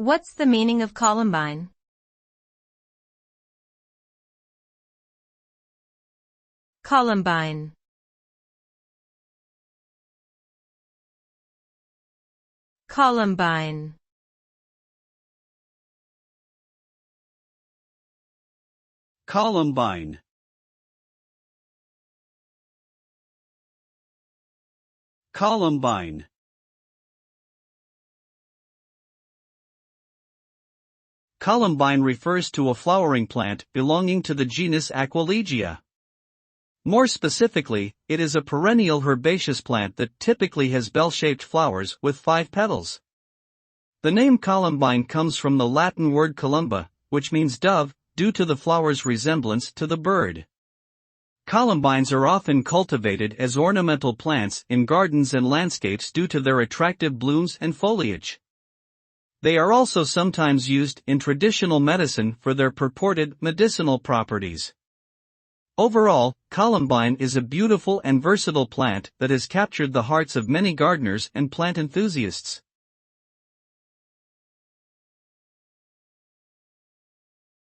What's the meaning of columbine? Columbine. Columbine. Columbine. Columbine. Columbine refers to a flowering plant belonging to the genus Aquilegia. More specifically, it is a perennial herbaceous plant that typically has bell-shaped flowers with 5 petals. The name columbine comes from the Latin word columba, which means dove, due to the flower's resemblance to the bird. Columbines are often cultivated as ornamental plants in gardens and landscapes due to their attractive blooms and foliage. They are also sometimes used in traditional medicine for their purported medicinal properties. Overall, columbine is a beautiful and versatile plant that has captured the hearts of many gardeners and plant enthusiasts.